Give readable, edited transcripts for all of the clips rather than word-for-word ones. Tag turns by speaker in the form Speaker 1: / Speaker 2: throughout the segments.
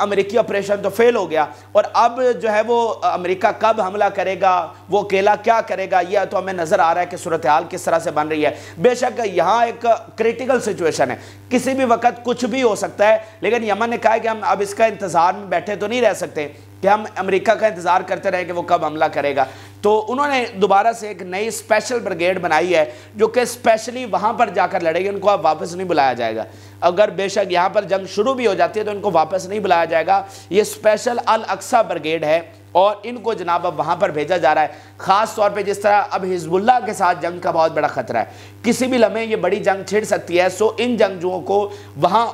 Speaker 1: امریکی آپریشن تو فیل ہو گیا اور اب جو ہے وہ امریکہ کب حملہ کرے گا، وہ اکیلا کیا کرے گا، یہ تو ہمیں نظر آ رہا ہے کہ صورتحال کس طرح سے بن رہی ہے۔ بے شک یہاں ایک کریٹیکل سچویشن ہے، کسی بھی وقت کچھ بھی ہو سکتا ہے، لیکن یمن نے کہا ہے کہ ہم اب اس کا انتظار میں بیٹھے تو نہیں رہ سکتے کہ ہم امریکہ کا انتظار کرتے رہیں کہ وہ کب حملہ کرے گا۔ تو انہوں نے دوبارہ سے ایک نئی اسپیشل بریگیڈ بنائی ہے جو کہ اسپیشلی وہاں پر جا کر لڑے گی، ان کو اب واپس نہیں بلایا جائے گا۔ اگر بے شک یہاں پر جنگ شروع بھی ہو جاتی ہے تو ان کو واپس نہیں بلایا جائے گا۔ یہ اسپیشل الاقصی بریگیڈ ہے اور ان کو جناب اب وہاں پر بھیجا جا رہا ہے، خاص طور پہ جس طرح اب حزب اللہ کے ساتھ جنگ کا بہت بڑا خطرہ ہے، کسی بھی لمحے یہ بڑی جنگ چھڑ سکتی ہے۔ سو ان جنگجوؤں کو وہاں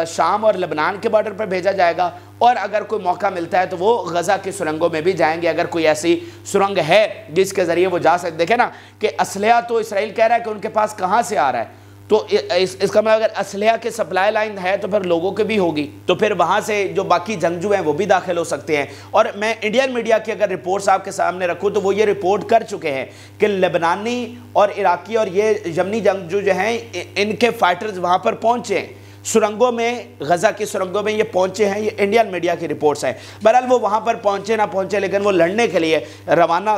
Speaker 1: شام اور لبنان کے بارڈر پر بھیجا جائے گا، اور اگر کوئی موقع ملتا ہے تو وہ غزہ کی سرنگوں میں بھی جائیں گے، اگر کوئی ایسی سرنگ ہے جس کے ذریعے وہ جا سکتے۔ دیکھیں نا کہ اسلحہ تو اسرائیل کہہ رہا ہے کہ ان کے پاس کہاں سے آ رہا ہے، تو اس کا مطلب اگر اسلحہ کے سپلائی لائن ہے تو پھر لوگوں کے بھی ہوگی، تو پھر وہاں سے جو باقی جنگجو ہیں وہ بھی داخل ہو سکتے ہیں۔ اور میں انڈین میڈیا کی اگر رپورٹس آپ کے سامنے رکھوں تو وہ یہ رپورٹ کر چکے ہیں کہ لبنانی اور عراقی اور یہ یمنی جنگجو جو ہیں ان کے فائٹرز وہاں پر پہنچے ہیں، سرنگوں میں، غزہ کی سرنگوں میں یہ پہنچے ہیں، یہ انڈین میڈیا کی رپورٹس ہیں۔ بہرحال وہ وہاں پر پہنچے نہ پہنچے لیکن وہ لڑنے کے لیے روانہ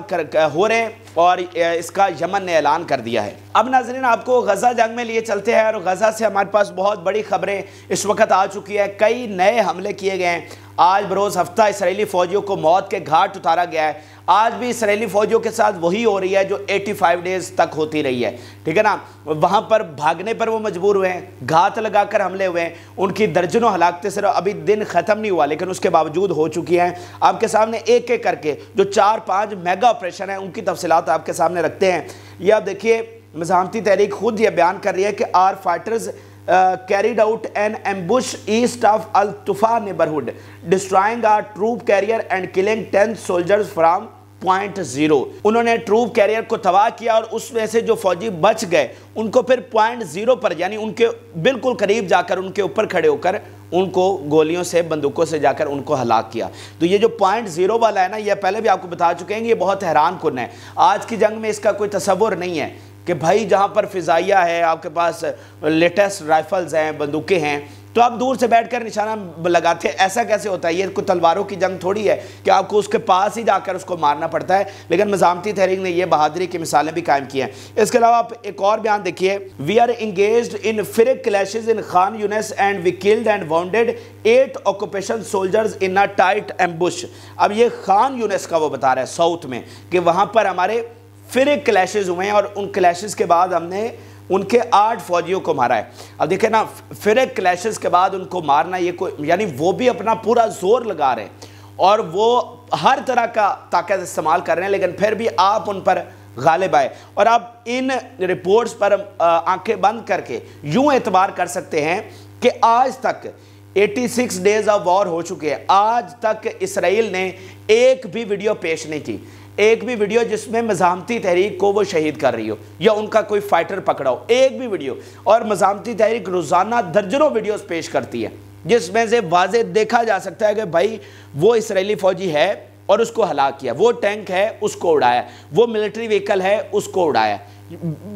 Speaker 1: ہو رہے ہیں اور اس کا یمن نے اعلان کر دیا ہے۔ اب ناظرین آپ کو غزہ جنگ میں لیے چلتے ہیں، اور غزہ سے ہمارے پاس بہت بڑی خبریں اس وقت آ چکی ہے، کئی نئے حملے کیے گئے ہیں۔ آج بروز ہفتہ اسرائیلی فوجیوں کو موت کے گھاٹ اتارا گیا ہے۔ آج بھی اسرائیلی فوجیوں کے ساتھ وہی ہو رہی ہے جو 85 ڈیز تک ہوتی رہی ہے، ٹھیک ہے نا۔ وہاں پر بھاگنے پر وہ مجبور ہوئے ہیں، گھات لگا کر حملے ہوئے ہیں، ان کی درجنوں ہلاکتیں صرف ابھی دن ختم نہیں ہوا لیکن اس کے باوجود ہو چکی ہیں۔ آپ کے سامنے ایک ایک کر کے جو 4-5 میگا آپریشن ہیں ان کی تفصیلات آپ کے سامنے رکھتے ہیں۔ یہ آپ دیکھیے مزاحمتی تحریک خود یہ بیان کر رہی ہے کہ our fighters carried out an ambush east of Al-Tufa neighborhood, destroying a troop carrier and killing 10 soldiers from point 0۔ انہوں نے ٹروپ کیریئر کو تباہ کیا اور اس میں سے جو فوجی بچ گئے ان کو پھر point 0 پر، یعنی ان کے بالکل قریب جا کر ان کے اوپر کھڑے ہو کر ان کو گولیوں سے، بندوقوں سے جا کر ان کو ہلاک کیا۔ تو یہ جو point 0 والا ہے نا، یہ پہلے بھی آپ کو بتا چکے ہیں، یہ بہت حیران کن ہے۔ آج کی جنگ میں اس کا کوئی تصور نہیں ہے کہ بھائی جہاں پر فضائیہ ہے، آپ کے پاس لیٹسٹ رائفلز ہیں، بندوقیں ہیں، تو آپ دور سے بیٹھ کر نشانہ لگاتے ہیں۔ ایسا کیسے ہوتا ہے؟ یہ کوئی تلواروں کی جنگ تھوڑی ہے کہ آپ کو اس کے پاس ہی جا کر اس کو مارنا پڑتا ہے، لیکن مزاحمتی تحریک نے یہ بہادری کی مثالیں بھی قائم کی ہیں۔ اس کے علاوہ آپ ایک اور بیان دیکھیے، we are engaged in fierce clashes in Khan Younis and we killed and wounded 8 occupation soldiers in a tight ambush. اب یہ خان یونس کا وہ بتا رہا ہے ساؤتھ میں کہ وہاں پر ہمارے فرق کلیشز ہوئے ہیں اور ان کلیشز کے بعد ہم نے ان کے 8 فوجیوں کو مارا ہے۔ اب دیکھیں نا، فرق کلیشز کے بعد ان کو مارنا، یہ کوئی یعنی وہ بھی اپنا پورا زور لگا رہے ہیں اور وہ ہر طرح کا طاقت استعمال کر رہے ہیں، لیکن پھر بھی آپ ان پر غالب آئے۔ اور آپ ان رپورٹس پر آنکھیں بند کر کے یوں اعتبار کر سکتے ہیں کہ آج تک 86 ڈیز آف وار ہو چکے ہیں، آج تک اسرائیل نے ایک بھی ویڈیو پیش نہیں کی، ایک بھی ویڈیو جس میں مزاحمتی تحریک کو وہ شہید کر رہی ہو یا ان کا کوئی فائٹر پکڑا ہو، ایک بھی ویڈیو۔ اور مزاحمتی تحریک روزانہ درجنوں ویڈیوز پیش کرتی ہے جس میں سے واضح دیکھا جا سکتا ہے کہ بھائی وہ اسرائیلی فوجی ہے اور اس کو ہلاک کیا، وہ ٹینک ہے اس کو اڑایا، وہ ملٹری وہیکل ہے اس کو اڑایا،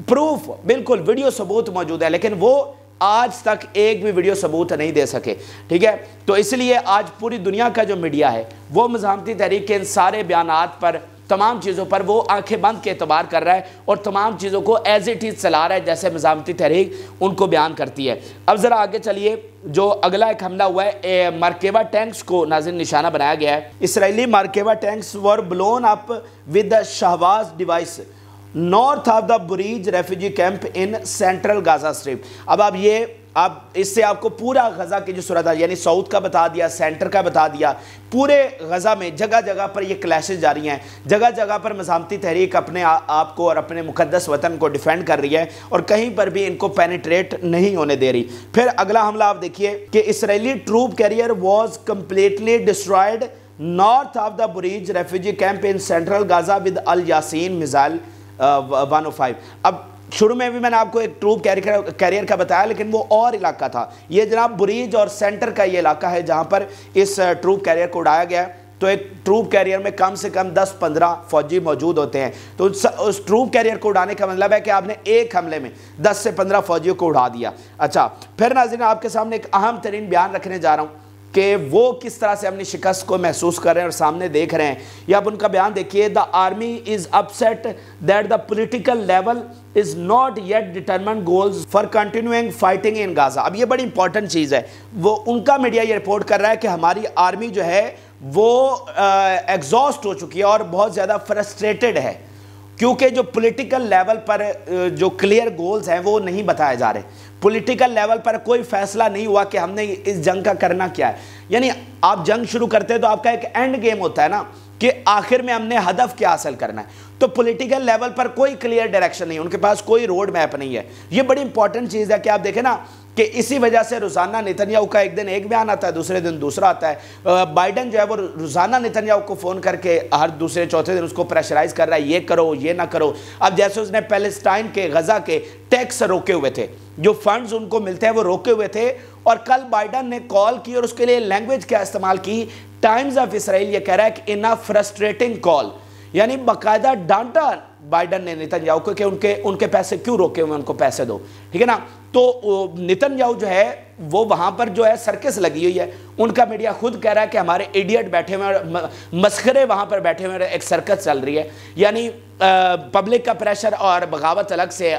Speaker 1: پروف بالکل ویڈیو ثبوت موجود ہے، لیکن وہ آج تک ایک بھی ویڈیو ثبوت نہیں دے سکے، ٹھیک ہے۔ تو اس لیے آج پوری دنیا کا جو میڈیا ہے وہ مزاحمتی تحریک کے ان سارے بیانات پر، تمام چیزوں پر وہ آنکھیں بند کے اعتبار کر رہا ہے اور تمام چیزوں کو ایز اٹ از چلا رہا ہے جیسے مزاحمتی تحریک ان کو بیان کرتی ہے۔ اب ذرا آگے چلیے، جو اگلا ایک حملہ ہوا ہے، مرکبہ ٹینکس کو ناظرین نشانہ بنایا گیا ہے۔ اسرائیلی Merkava tanks were blown up with Shawaz device north of the Bureij refugee camp in central غزہ اسٹرپ۔ اب اس سے آپ کو پورا غزہ کی جو صورت ہے، یعنی ساؤتھ کا بتا دیا، سینٹر کا بتا دیا، پورے غزہ میں جگہ جگہ پر یہ کلیشز جاری ہیں، جگہ جگہ پر مزاحمتی تحریک اپنے آپ کو اور اپنے مقدس وطن کو ڈیفینڈ کر رہی ہے اور کہیں پر بھی ان کو پینیٹریٹ نہیں ہونے دے رہی۔ پھر اگلا حملہ آپ دیکھیے کہ اسرائیلی troop carrier was completely destroyed north of the Bureij refugee camp in central غزہ ود الیاسین میزائل 105۔ اب شروع میں بھی میں نے آپ کو ایک ٹروپ کیریئر کا بتایا، لیکن وہ اور علاقہ تھا، یہ جناب بریج اور سینٹر کا یہ علاقہ ہے جہاں پر اس ٹروپ کیریئر کو اڑایا گیا ہے۔ تو ایک ٹروپ کیریئر میں کم سے کم 10-15 فوجی موجود ہوتے ہیں، تو اس ٹروپ کیریئر کو اڑانے کا مطلب ہے کہ آپ نے ایک حملے میں 10 سے 15 فوجیوں کو اڑا دیا۔ اچھا، پھر ناظرین آپ کے سامنے ایک اہم ترین بیان رکھنے جا رہا ہوں کہ وہ کس طرح سے اپنی شکست کو محسوس کر رہے ہیں اور سامنے دیکھ رہے ہیں. یہ آپ ان کا بیان دیکھیے. The army is upset that the political level is not yet determined goals for continuing fighting in Gaza. اب یہ بڑی امپورٹنٹ چیز ہے. وہ ان کا میڈیا یہ رپورٹ کر رہا ہے کہ ہماری آرمی جو ہے وہ ایگزاسٹ ہو چکی ہے اور بہت زیادہ فرسٹریٹڈ ہے، کیونکہ جو پولیٹیکل لیول پر جو کلیئر گولز ہیں وہ نہیں بتائے جا رہے. پولیٹیکل لیول پر کوئی فیصلہ نہیں ہوا کہ ہم نے اس جنگ کا کرنا کیا ہے. یعنی آپ جنگ شروع کرتے ہیں تو آپ کا ایک اینڈ گیم ہوتا ہے نا کہ آخر میں ہم نے ہدف کیا حاصل کرنا ہے. تو پولیٹیکل لیول پر کوئی کلیئر ڈائریکشن نہیں، ان کے پاس کوئی روڈ میپ نہیں ہے. یہ بڑی امپورٹنٹ چیز ہے کہ آپ دیکھیں نا کہ اسی وجہ سے روزانہ نتنیاہو کا ایک دن ایک بیان آتا ہے، دوسرے دن دوسرا آتا ہے. بائیڈن جو ہے وہ روزانہ نتنیاہو کو فون کر کے ہر دوسرے چوتھے دن اس کو پریشرائز کر رہا ہے، یہ کرو یہ نہ کرو. اب جیسے اس نے پیلسٹائن کے غزہ کے ٹیکس روکے ہوئے تھے، جو فنڈز ان کو ملتے ہیں وہ روکے ہوئے تھے، اور کل بائیڈن نے کال کی اور اس کے لیے لینگویج کیا استعمال کی. ٹائمز آف اسرائیل یہ کہہ رہا ہے کہ ان فرسٹریٹنگ کال، یعنی باقاعدہ ڈانٹا بائیڈن نے نتنیاہو کو کہ ان کے پیسے کیوں روکے ہوئے، ان کو پیسے دو. ٹھیک ہے نا. تو نتنیاہو جو ہے وہ وہاں پر جو ہے سرکس لگی ہوئی ہے. ان کا میڈیا خود کہہ رہا ہے کہ ہمارے ایڈیٹ بیٹھے ہوئے اور مسخرے وہاں پر بیٹھے ہوئے، ایک سرکس چل رہی ہے. یعنی پبلک کا پریشر اور بغاوت الگ سے ہے.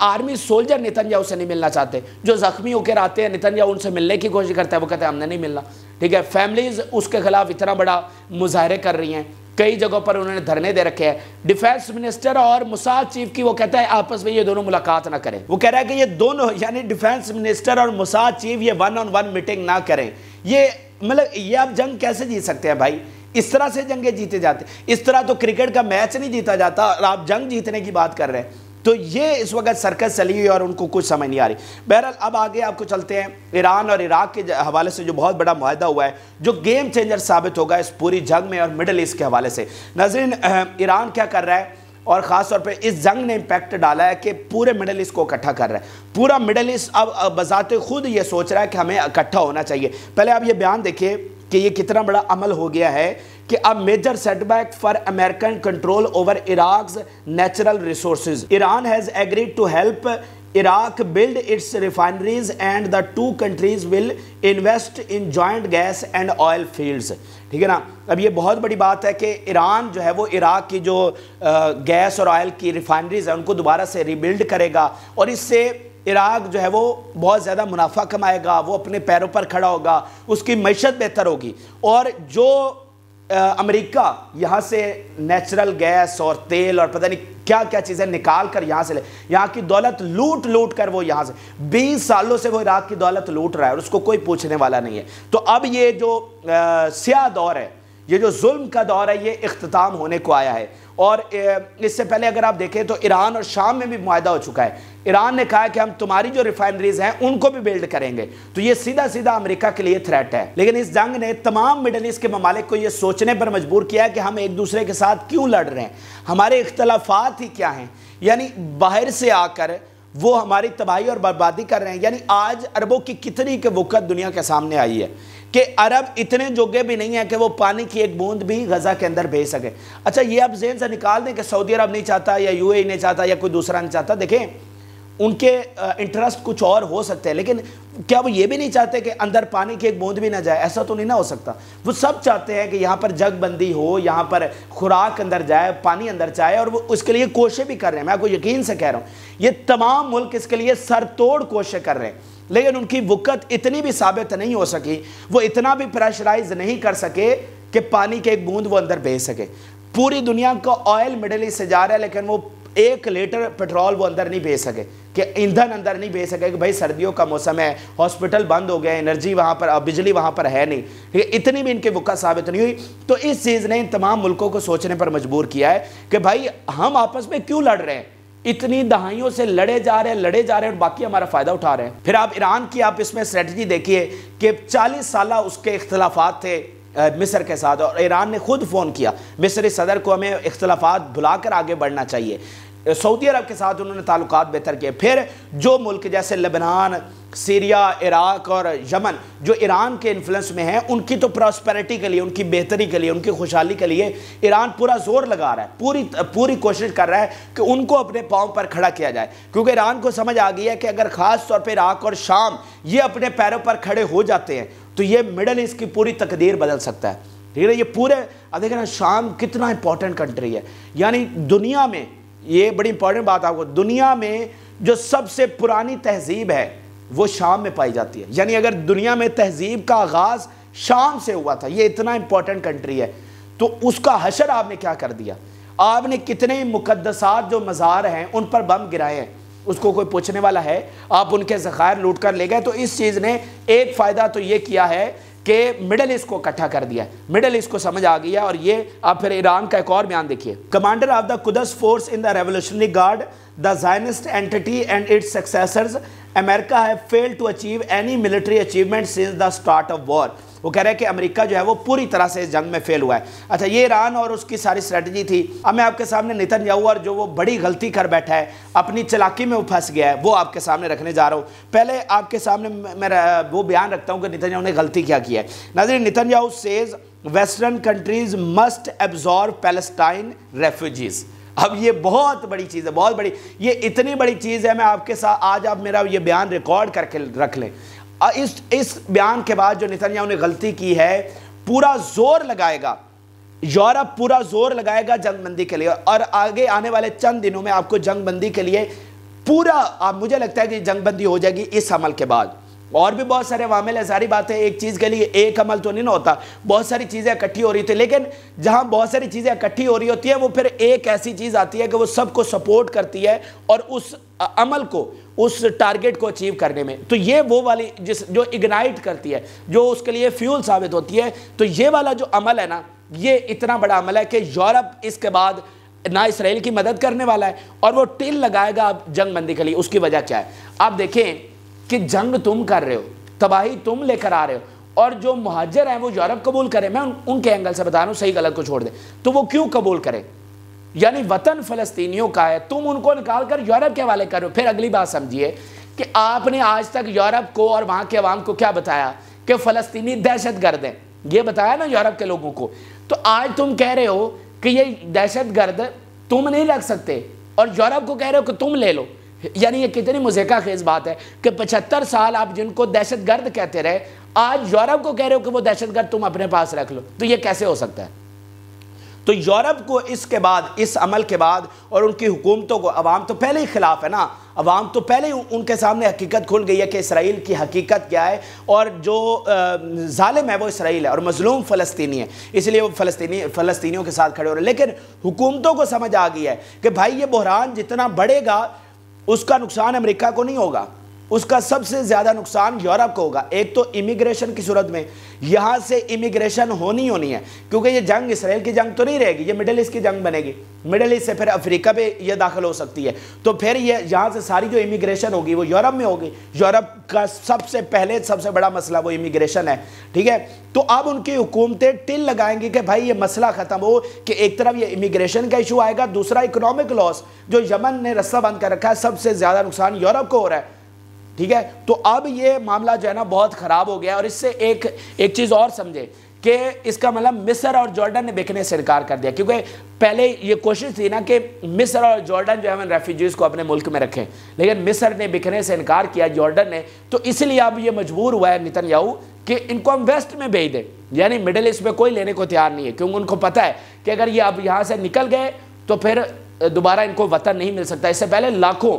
Speaker 1: آرمی سولجر نتنیاہو سے نہیں ملنا چاہتے. جو زخمی ہو کر آتے ہیں نتنیاہو ان سے ملنے کی کوشش کرتا ہے، وہ کہتے ہیں ہم نے نہیں ملنا. ٹھیک ہے. فیملیز اس کے خلاف اتنا بڑا مظاہرے کر رہی ہیں، کئی جگہوں پر انہوں نے دھرنے دے رکھے ہیں. ڈیفینس منسٹر اور موساد چیف کی وہ کہتا ہے آپس میں یہ دونوں ملاقات نہ کریں. وہ کہہ رہا ہے کہ یہ دونوں یعنی ڈیفینس منسٹر اور موساد چیف یہ 1-on-1 میٹنگ نہ کریں. یہ آپ جنگ کیسے جیت سکتے ہیں بھائی؟ اس طرح سے جنگیں جیتے جاتے، اس طرح تو کرکٹ کا میچ نہیں جیتا جاتا اور آپ جنگ جیتنے کی بات کر رہے ہیں. تو یہ اس وقت سرکس چلی ہوئی اور ان کو کچھ سمجھ نہیں آ رہی. بہرحال اب آگے آپ کو چلتے ہیں. ایران اور عراق کے حوالے سے جو بہت بڑا معاہدہ ہوا ہے جو گیم چینجر ثابت ہوگا اس پوری جنگ میں اور مڈل ایسٹ کے حوالے سے. ناظرین، ایران کیا کر رہا ہے اور خاص طور پہ اس جنگ نے امپیکٹ ڈالا ہے کہ پورے مڈل ایسٹ کو اکٹھا کر رہا ہے. پورا مڈل ایسٹ اب بذات خود یہ سوچ رہا ہے کہ ہمیں اکٹھا ہونا چاہیے. پہلے آپ یہ بیان دیکھیں کہ یہ کتنا بڑا عمل ہو گیا ہے کہ اب major setback for American control over عراق's natural resources. Iran has agreed to help Iraq build its refineries and the two countries will invest in joint gas and oil fields. ٹھیک ہے نا. اب یہ بہت بڑی بات ہے کہ ایران جو ہے وہ عراق کی جو گیس اور آئل کی ریفائنریز ہیں ان کو دوبارہ سے ری بلڈ کرے گا اور اس سے عراق جو ہے وہ بہت زیادہ منافع کمائے گا، وہ اپنے پیروں پر کھڑا ہوگا، اس کی معیشت بہتر ہوگی. اور جو امریکہ یہاں سے نیچرل گیس اور تیل اور پتہ نہیں کیا کیا چیزیں نکال کر یہاں سے یہاں کی دولت لوٹ کر وہ یہاں سے 20 سالوں سے وہ عراق کی دولت لوٹ رہا ہے اور اس کو کوئی پوچھنے والا نہیں ہے. تو اب یہ جو سیاہ دور ہے، یہ جو ظلم کا دور ہے، یہ اختتام ہونے کو آیا ہے. اور اس سے پہلے اگر آپ دیکھیں تو ایران اور شام میں بھی معاہدہ ہو چکا ہے. ایران نے کہا کہ ہم تمہاری جو ریفائنریز ہیں ان کو بھی بلڈ کریں گے. تو یہ سیدھا امریکہ کے لیے تھریٹ ہے. لیکن اس جنگ نے تمام مڈل ایسٹ کے ممالک کو یہ سوچنے پر مجبور کیا ہے کہ ہم ایک دوسرے کے ساتھ کیوں لڑ رہے ہیں، ہمارے اختلافات ہی کیا ہیں. یعنی باہر سے آ کر وہ ہماری تباہی اور بربادی کر رہے ہیں. یعنی آج عربوں کی کتنی کہ وقت دنیا کے سامنے آئی ہے کہ عرب اتنے جوگے بھی نہیں ہیں کہ وہ پانی کی ایک بوند بھی غزہ کے اندر بھیج سکے. اچھا یہ آپ ذہن سے نکال دیں کہ سعودی عرب نہیں چاہتا یا یو اے ای نہیں چاہتا یا کوئی دوسرا نہیں چاہتا. دیکھیں ان کے انٹرسٹ کچھ اور ہو سکتے ہیں، لیکن کیا وہ یہ بھی نہیں چاہتے کہ اندر پانی کی ایک بوند بھی نہ جائے؟ ایسا تو نہیں نہ ہو سکتا. وہ سب چاہتے ہیں کہ یہاں پر جگ بندی ہو، یہاں پر خوراک اندر جائے، پانی اندر جائے، اور وہ اس کے لیے کوششیں بھی کر رہے ہیں. میں آپ کو یقین سے کہہ رہا ہوں یہ تمام ملک اس کے لیے سر توڑ کوششیں کر رہے ہیں، لیکن ان کی وقت اتنی بھی ثابت نہیں ہو سکی، وہ اتنا بھی پریشرائز نہیں کر سکے کہ پانی کے ایک بوند وہ اندر بھیج سکے. پوری دنیا کا آئل مڈل ایسٹ سے جا رہا ہے لیکن وہ 1 لیٹر پیٹرول وہ اندر نہیں بھیج سکے، کہ ایندھن اندر نہیں بھیج سکے کہ بھائی سردیوں کا موسم ہے، ہاسپٹل بند ہو گئے، انرجی وہاں پر، بجلی وہاں پر ہے نہیں. اتنی بھی ان کی وقت ثابت نہیں ہوئی. تو اس چیز نے ان تمام ملکوں کو سوچنے پر مجبور کیا ہے کہ بھائی ہم آپس میں کیوں لڑ رہے ہیں؟ اتنی دہائیوں سے لڑے جا رہے ہیں اور باقی ہمارا فائدہ اٹھا رہے ہیں. پھر آپ ایران کی آپ اس میں اسٹریٹجی دیکھیے کہ 40 سالہ اس کے اختلافات تھے مصر کے ساتھ، اور ایران نے خود فون کیا مصری صدر کو ہمیں اختلافات بھلا کر آگے بڑھنا چاہیے. سعودی عرب کے ساتھ انہوں نے تعلقات بہتر کیے. پھر جو ملک جیسے لبنان، سیریا، عراق اور یمن جو ایران کے انفلوئنس میں ہیں، ان کی تو پراسپیرٹی کے لیے، ان کی بہتری کے لیے، ان کی خوشحالی کے لیے ایران پورا زور لگا رہا ہے، پوری کوشش کر رہا ہے کہ ان کو اپنے پاؤں پر کھڑا کیا جائے. کیونکہ ایران کو سمجھ آ گئی ہے کہ اگر خاص طور پہ عراق اور شام یہ اپنے پیروں پر کھڑے ہو جاتے ہیں تو یہ مڈل ایسٹ کی پوری تقدیر بدل سکتا ہے، ٹھیک ہے۔ یہ پورے اب دیکھیں نا شام کتنا امپورٹنٹ کنٹری ہے، یعنی دنیا میں، یہ بڑی امپورٹنٹ بات آپ کو، دنیا میں جو سب سے پرانی تہذیب ہے وہ شام میں پائی جاتی ہے، یعنی اگر دنیا میں تہذیب کا آغاز شام سے ہوا تھا، یہ اتنا امپورٹنٹ کنٹری ہے، تو اس کا حشر آپ نے کیا کر دیا؟ آپ نے کتنے مقدسات جو مزار ہیں ان پر بم گرائے ہیں، اس کو کوئی پوچھنے والا ہے؟ آپ ان کے ذخائر لوٹ کر لے گئے۔ تو اس چیز نے ایک فائدہ تو یہ کیا ہے کہ مڈل ایسٹ کو اکٹھا کر دیا ہے، مڈل ایسٹ کو سمجھ آ گیا۔ اور یہ آپ پھر ایران کا ایک اور بیان دیکھیے، commander of the Quds force in the revolutionary guard the Zionist entity and its successors America have failed to achieve any military achievement since the start of war. وہ کہہ رہے ہیں کہ امریکہ جو ہے وہ پوری طرح سے اس جنگ میں فیل ہوا ہے۔ اچھا، یہ ایران اور اس کی ساری اسٹریٹجی تھی۔ اب میں آپ کے سامنے نیتن یاہو اور جو وہ بڑی غلطی کر بیٹھا ہے، اپنی چلاکی میں وہ پھنس گیا ہے، وہ آپ کے سامنے رکھنے جا رہا ہوں۔ پہلے آپ کے سامنے میں وہ بیان رکھتا ہوں کہ نیتن یاہو نے غلطی کیا کی ہے۔ ناظرین، Netanyahu says western countries must absorb Palestine refugees. اب یہ بہت بڑی چیز ہے، بہت بڑی، یہ اتنی بڑی چیز ہے، میں آپ کے ساتھ آج آپ میرا یہ بیان ریکارڈ کر کے رکھ لیں۔ اس بیان کے بعد جو نیتن یاہو نے غلطی کی ہے، پورا زور لگائے گا، یورپ پورا زور لگائے گا جنگ بندی کے لیے، اور آگے آنے والے چند دنوں میں آپ کو جنگ بندی کے لیے پورا، مجھے لگتا ہے کہ جنگ بندی ہو جائے گی اس عمل کے بعد۔ اور بھی بہت سارے عوامل ہیں، ساری باتیں ایک چیز کے لیے ایک عمل تو نہیں ہوتا، بہت ساری چیزیں اکٹھی ہو رہی تھی، لیکن جہاں بہت ساری چیزیں اکٹھی ہو رہی ہوتی ہیں وہ پھر ایک ایسی چیز آتی ہے کہ وہ سب کو سپورٹ کرتی ہے اور اس عمل کو، اس ٹارگٹ کو اچیو کرنے میں۔ تو یہ وہ والی جو اگنائٹ کرتی ہے، جو اس کے لیے فیول ثابت ہوتی ہے، تو یہ والا جو عمل ہے نا، یہ اتنا بڑا عمل ہے کہ یورپ اس کے بعد نہ اسرائیل کی مدد کرنے والا ہے اور وہ ٹل لگائے گا اب جنگ بندی کے لیے۔ اس کی وجہ کیا ہے؟ آپ دیکھیں کہ جنگ تم کر رہے ہو، تباہی تم لے کر آ رہے ہو، اور جو مہاجر ہیں وہ یورپ قبول کریں۔ میں ان کے اینگل سے بتا رہا ہوں، صحیح غلط کو چھوڑ دیں، تو وہ کیوں قبول کریں؟ یعنی وطن فلسطینیوں کا ہے، تم ان کو نکال کر یورپ کے حوالے کر رہے ہو۔ پھر اگلی بات سمجھیے کہ آپ نے آج تک یورپ کو اور وہاں کے عوام کو کیا بتایا؟ کہ فلسطینی دہشت گرد ہیں، یہ بتایا نا یورپ کے لوگوں کو۔ تو آج تم کہہ رہے ہو کہ یہ دہشت گرد تم نہیں رکھ سکتے، اور یورپ کو کہہ رہے ہو کہ تم لے لو۔ یعنی یہ کتنی مضحکہ خیز بات ہے کہ 75 سال آپ جن کو دہشت گرد کہتے رہے، آج یورپ کو کہہ رہے ہو کہ وہ دہشت گرد تم اپنے پاس رکھ لو۔ تو یہ کیسے ہو سکتا ہے؟ تو یورپ کو اس کے بعد، اس عمل کے بعد، اور ان کی حکومتوں کو، عوام تو پہلے ہی خلاف ہے نا، عوام تو پہلے ہی ان کے سامنے حقیقت کھل گئی ہے کہ اسرائیل کی حقیقت کیا ہے، اور جو ظالم ہے وہ اسرائیل ہے اور مظلوم فلسطینی ہے، اس لیے وہ فلسطینیوں کے ساتھ کھڑے ہو رہے ہیں۔ لیکن حکومتوں کو سمجھ آ گئی ہے کہ بھائی یہ بحران جتنا بڑھے گا اس کا نقصان امریکہ کو نہیں ہوگا، اس کا سب سے زیادہ نقصان یورپ کو ہوگا۔ ایک تو امیگریشن کی صورت میں، یہاں سے امیگریشن ہونی ہے، کیونکہ یہ جنگ اسرائیل کی جنگ تو نہیں رہے گی، یہ مڈل ایسٹ کی جنگ بنے گی، مڈل ایسٹ سے پھر افریقہ پہ یہ داخل ہو سکتی ہے، تو پھر یہ یہاں سے ساری جو امیگریشن ہوگی وہ یورپ میں ہوگی۔ یورپ کا سب سے بڑا مسئلہ وہ امیگریشن ہے، ٹھیک ہے۔ تو اب ان کی حکومتیں ٹل لگائیں گی کہ بھائی یہ مسئلہ ختم ہو، کہ ایک طرف یہ امیگریشن کا ایشو آئے گا، دوسرا اکنامک لاس، جو یمن نے رستہ بند کر رکھا ہے، سب سے زیادہ نقصان یورپ کو ہو رہا ہے، ٹھیک ہے۔ تو اب یہ معاملہ جو ہے نا بہت خراب ہو گیا، اور اس سے ایک چیز اور سمجھے کہ اس کا مطلب مصر اور جارڈن نے بکنے سے انکار کر دیا، کیونکہ پہلے یہ کوشش تھی نا کہ مصر اور جارڈن جو ہے ریفیوجیز کو اپنے ملک میں رکھیں، لیکن مصر نے بکنے سے انکار کیا، جارڈن نے، تو اس لیے اب یہ مجبور ہوا ہے نیتن یاہو کہ ان کو ہم ویسٹ میں بھیج دیں، یعنی مڈل ایسٹ میں کوئی لینے کو تیار نہیں ہے، کیونکہ ان کو پتہ ہے کہ اگر یہ اب یہاں سے نکل گئے تو پھر دوبارہ ان کو وطن نہیں مل سکتا۔ اس سے پہلے لاکھوں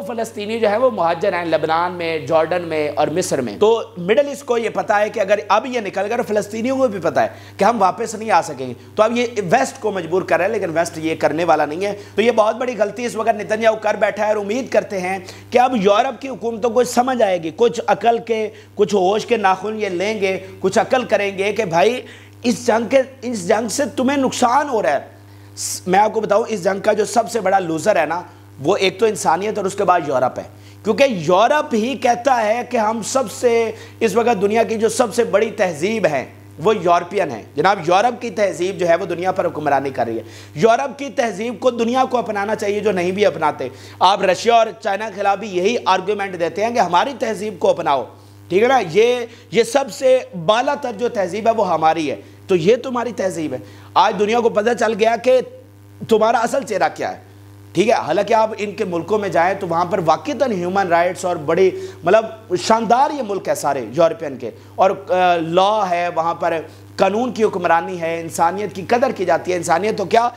Speaker 1: فلسطینی جو ہے وہ مہاجر ہیں لبنان میں، جارڈن میں اور مصر میں۔ تو مڈل ایسٹ کو یہ پتا ہے کہ اگر اب یہ نکل گئے، فلسطینیوں کو بھی پتا ہے کہ ہم واپس نہیں آ سکیں گے، تو اب یہ ویسٹ کو مجبور کر رہا ہے، لیکن ویسٹ یہ کرنے والا نہیں ہے۔ تو یہ بہت بڑی غلطی اس وقت نیتن یاہو کر بیٹھا ہے، اور امید کرتے ہیں کہ اب یورپ کی حکومتوں کو سمجھ آئے گی، کچھ عقل کے، کچھ ہوش کے ناخن یہ لیں گے، کچھ عقل کریں گے کہ بھائی اس جنگ سے تمہیں نقصان ہو رہا ہے۔ میں آپ کو بتاؤں، اس جنگ کا جو سب سے بڑا لوزر ہے نا، وہ ایک تو انسانیت اور اس کے بعد یورپ ہے، کیونکہ یورپ ہی کہتا ہے کہ ہم سب سے، اس وقت دنیا کی جو سب سے بڑی تہذیب ہے وہ یورپین ہے۔ جناب یورپ کی تہذیب جو ہے وہ دنیا پر حکمرانی کر رہی ہے، یورپ کی تہذیب کو دنیا کو اپنانا چاہیے، جو نہیں بھی اپناتے۔ آپ رشیا اور چائنا کے خلاف بھی یہی آرگومنٹ دیتے ہیں کہ ہماری تہذیب کو اپناؤ، ٹھیک ہے نا، یہ سب سے بالا تر جو تہذیب ہے وہ ہماری ہے، تو یہ تمہاری تہذیب ہے۔ آج دنیا کو پتہ چل گیا کہ تمہارا اصل چہرہ کیا ہے، ٹھیک ہے، حالانکہ آپ ان کے ملکوں میں جائیں تو وہاں پر واقعتاً ہیومن رائٹس اور بڑی مطلب شاندار یہ ملک ہے سارے یورپین کے، اور لا ہے وہاں پر، قانون کی حکمرانی ہے، انسانیت کی قدر کی جاتی ہے، انسانیت تو کیا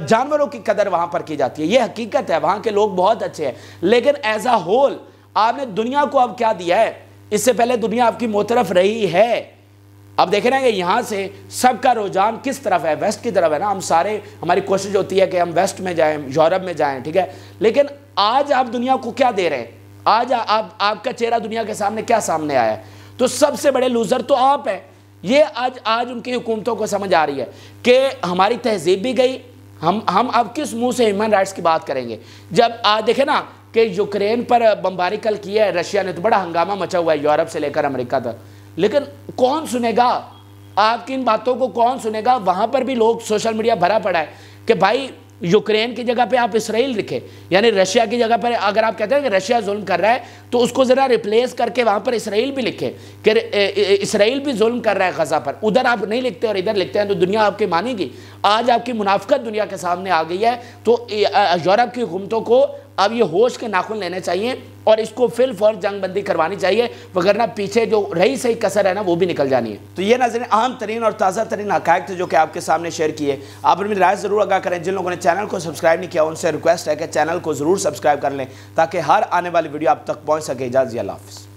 Speaker 1: جانوروں کی قدر وہاں پر کی جاتی ہے، یہ حقیقت ہے، وہاں کے لوگ بہت اچھے ہیں۔ لیکن ایز اے ہول آپ نے دنیا کو اب کیا دیا ہے؟ اس سے پہلے دنیا آپ کی مطرف رہی ہے، اب دیکھیں نا کہ یہاں سے سب کا رجحان کس طرف ہے؟ ویسٹ کی طرف ہے نا۔ ہم سارے، ہماری کوشش ہوتی ہے کہ ہم ویسٹ میں جائیں، یورپ میں جائیں، ٹھیک ہے، لیکن آج آپ دنیا کو کیا دے رہے ہیں؟ آج آپ کا چہرہ دنیا کے سامنے کیا سامنے آیا ہے؟ تو سب سے بڑے لوزر تو آپ ہیں۔ یہ آج ان کی حکومتوں کو سمجھ آ رہی ہے کہ ہماری تہذیب بھی گئی، ہم اب کس منہ سے ہیومن رائٹس کی بات کریں گے؟ جب آج دیکھیں نا کہ یوکرین پر بمباری کل کی ہے رشیا نے، تو بڑا ہنگامہ مچا ہوا ہے یورپ سے لے کر امریکہ تک، لیکن کون سنے گا آپ کی ان باتوں کو؟ کون سنے گا؟ وہاں پر بھی لوگ، سوشل میڈیا بھرا پڑا ہے کہ بھائی یوکرین کی جگہ پہ آپ اسرائیل لکھیں، یعنی رشیا کی جگہ پر اگر آپ کہتے ہیں کہ رشیا ظلم کر رہا ہے تو اس کو ذرا ریپلیس کر کے وہاں پر اسرائیل بھی لکھیں کہ اسرائیل بھی ظلم کر رہا ہے غزہ پر۔ ادھر آپ نہیں لکھتے اور ادھر لکھتے ہیں تو دنیا آپ کی مانے گی؟ آج آپ کی منافقت دنیا کے سامنے آ گئی ہے، تو یورپ کی حکومتوں کو اب یہ ہوش کے ناخن لینے چاہیے اور اس کو فی الفور جنگ بندی کروانی چاہیے، وگرنہ پیچھے جو رہی صحیح کسر ہے نا وہ بھی نکل جانی ہے۔ تو یہ ناظرین اہم ترین اور تازہ ترین حقائق تھے جو کہ آپ کے سامنے شیئر کیے۔ آپ اپنی رائے ضرور آگاہ کریں۔ جن لوگوں نے چینل کو سبسکرائب نہیں کیا ان سے ریکویسٹ ہے کہ چینل کو ضرور سبسکرائب کر لیں تاکہ ہر آنے والی ویڈیو آپ تک پہنچ سکے۔ اجازت، اللہ حافظ۔